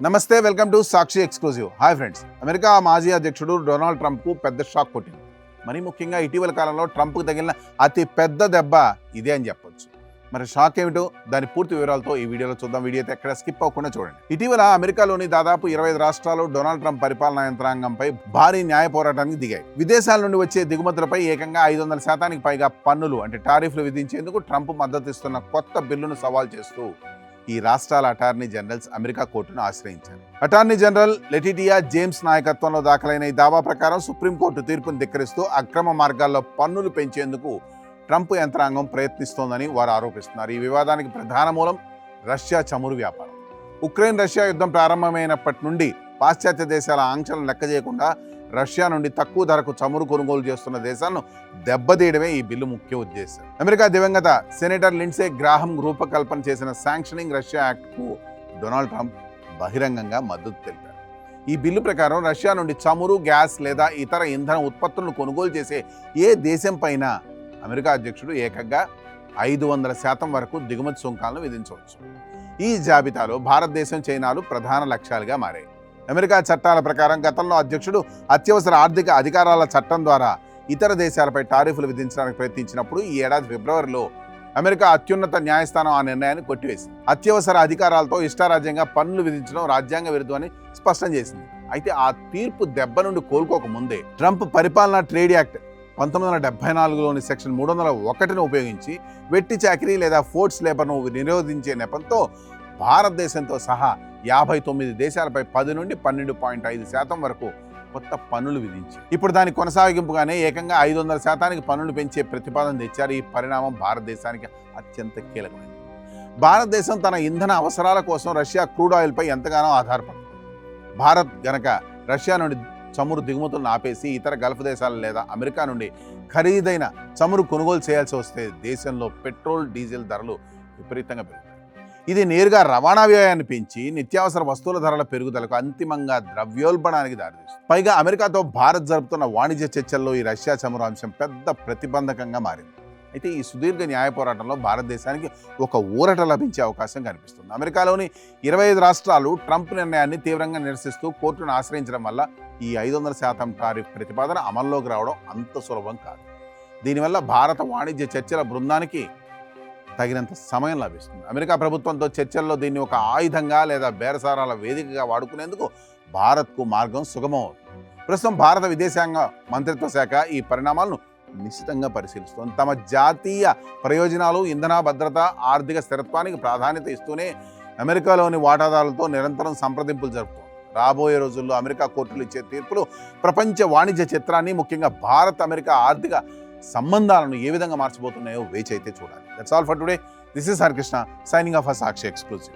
నమస్తే, welcome to Sakshi exclusive. Hi friends, America మాజీ అధ్యక్షుడు డొనాల్డ్ ట్రంప్కు పెద్ద షాక్ కొట్టింది. మరీ ముఖ్యంగా ఇటీవల కాలంలో ట్రంప్కు తగిలిన అతి పెద్ద దెబ్బ ఇదే అని చెప్పొచ్చు. మరి షాక్ ఏమిటో దాని పూర్తి వివరాలతో ఈ వీడియోలో చూద్దాం. వీడియో అయితే ఎక్కడ స్కిప్ అవ్వకుండా చూడండి. ఇటీవల అమెరికాలోని దాదాపు 25 రాష్ట్రాలు డొనాల్డ్ ట్రంప్ పరిపాలనా యంత్రాంగంపై భారీ న్యాయ పోరాటానికి దిగాయి. విదేశాల నుండి వచ్చే దిగుమతులపై ఏకంగా 500% పైగా పన్నులు అంటే టారిఫ్లు విధించేందుకు ట్రంప్ మద్దతిస్తున్న కొత్త బిల్లును సవాల్ చేస్తూ ఈ రాష్ట్రాల అటార్నీ జనరల్స్ అమెరికా కోర్టును ఆశ్రయించారు. అటార్నీ జనరల్ లెటిటియా జేమ్స్ నాయకత్వంలో దాఖలైన ఈ దావా ప్రకారం సుప్రీంకోర్టు తీర్పును ధిక్కరిస్తూ అక్రమ మార్గాల్లో పన్నులు పెంచేందుకు ట్రంప్ యంత్రాంగం ప్రయత్నిస్తోందని వారు ఆరోపిస్తున్నారు. ఈ వివాదానికి ప్రధాన మూలం రష్యా చమురు వ్యాపారం. ఉక్రెయిన్ రష్యా యుద్ధం ప్రారంభమైనప్పటి నుండి పాశ్చాత్య దేశాల ఆంక్షలను లెక్క చేయకుండా రష్యా నుండి తక్కువ ధరకు చమురు కొనుగోలు చేస్తున్న దేశాలను దెబ్బతీయడమే ఈ బిల్లు ముఖ్య ఉద్దేశం. అమెరికా దివంగత సెనేటర్ లిండ్సే గ్రాహం రూపకల్పన చేసిన శాంక్షనింగ్ రష్యా యాక్ట్కు డొనాల్డ్ ట్రంప్ బహిరంగంగా మద్దతు తెలిపారు. ఈ బిల్లు ప్రకారం రష్యా నుండి చమురు, గ్యాస్ లేదా ఇతర ఇంధన ఉత్పత్తులను కొనుగోలు చేసే ఏ దేశం పైన అమెరికా అధ్యక్షుడు ఏకంగా 500% వరకు దిగుమతి సుంకాలను విధించవచ్చు. ఈ జాబితాలో భారతదేశం, చైనాలు ప్రధాన లక్ష్యాలుగా మారాయి. అమెరికా చట్టాల ప్రకారం గతంలో అధ్యక్షుడు అత్యవసర ఆర్థిక అధికారాల చట్టం ద్వారా ఇతర దేశాలపై టారిఫ్లు విధించడానికి ప్రయత్నించినప్పుడు ఈ ఏడాది ఫిబ్రవరిలో అమెరికా అత్యున్నత న్యాయస్థానం ఆ నిర్ణయాన్ని కొట్టివేసింది. అత్యవసర అధికారాలతో ఇష్టారాజ్యంగా పన్నులు విధించడం రాజ్యాంగ విరుద్ధమని స్పష్టం చేసింది. అయితే ఆ తీర్పు దెబ్బ నుండి కోలుకోక ముందే ట్రంప్ పరిపాలనా ట్రేడ్ యాక్ట్ 1974లోని సెక్షన్ 301ను ఉపయోగించి వెట్టి చాకిరీ లేదా ఫోర్స్ లేబర్ను నిరోధించే నెపంతో భారతదేశంతో సహా 59 దేశాలపై 10 నుండి 12.5% వరకు కొత్త పన్నులు విధించి ఇప్పుడు దాని కొనసాగింపుగానే ఏకంగా 500%కి పన్నులు పెంచే ప్రతిపాదన తెచ్చారు. ఈ పరిణామం భారతదేశానికి అత్యంత కీలకమైనది. భారతదేశం తన ఇంధన అవసరాల కోసం రష్యా క్రూడ్ ఆయిల్పై ఎంతగానో ఆధారపడుతుంది. భారత్ గనక రష్యా నుండి చమురు దిగుమతులను ఆపేసి ఇతర గల్ఫ్ దేశాలు లేదా అమెరికా నుండి ఖరీదైన చమురు కొనుగోలు చేయాల్సి వస్తే దేశంలో పెట్రోల్, డీజిల్ ధరలు విపరీతంగా పెరుగుతాయి. ఇది నేరుగా రవాణా వ్యయాన్ని పెంచి నిత్యావసర వస్తువుల ధరల పెరుగుదలకు, అంతిమంగా ద్రవ్యోల్బణానికి దారితీస్తుంది. పైగా అమెరికాతో భారత్ జరుపుతున్న వాణిజ్య చర్చల్లో ఈ రష్యా చమురు అంశం పెద్ద ప్రతిబంధకంగా మారింది. అయితే ఈ సుదీర్ఘ న్యాయ పోరాటంలో భారతదేశానికి ఒక ఊరట లభించే అవకాశం కనిపిస్తుంది. అమెరికాలోని 25 రాష్ట్రాలు ట్రంప్ నిర్ణయాన్ని తీవ్రంగా నిరసిస్తూ కోర్టును ఆశ్రయించడం వల్ల ఈ 500% టారిఫ్ ప్రతిపాదన అమల్లోకి రావడం అంత సులభం కాదు. దీనివల్ల భారత వాణిజ్య చర్చల బృందానికి తగినంత సమయం లభిస్తుంది. అమెరికా ప్రభుత్వంతో చర్చల్లో దీన్ని ఒక ఆయుధంగా లేదా బేరసారాల వేదికగా వాడుకునేందుకు భారత్కు మార్గం సుగమమవుతుంది. ప్రస్తుతం భారత విదేశాంగ మంత్రిత్వ శాఖ ఈ పరిణామాలను నిశ్చితంగా పరిశీలిస్తోంది. తమ జాతీయ ప్రయోజనాలు, ఇంధన భద్రత, ఆర్థిక స్థిరత్వానికి ప్రాధాన్యత ఇస్తూనే అమెరికాలోని వాటాదారులతో నిరంతరం సంప్రదింపులు జరుపుతోంది. రాబోయే రోజుల్లో అమెరికా కోర్టులు ఇచ్చే తీర్పులు ప్రపంచ వాణిజ్య చిత్రాన్ని, ముఖ్యంగా భారత్ అమెరికా ఆర్థిక సంబంధాలను ఏ విధంగా మార్చబోతున్నాయో వేచి అయితే చూడాలి. That's all for today. This is Harikrishna signing off for Sakshi exclusive.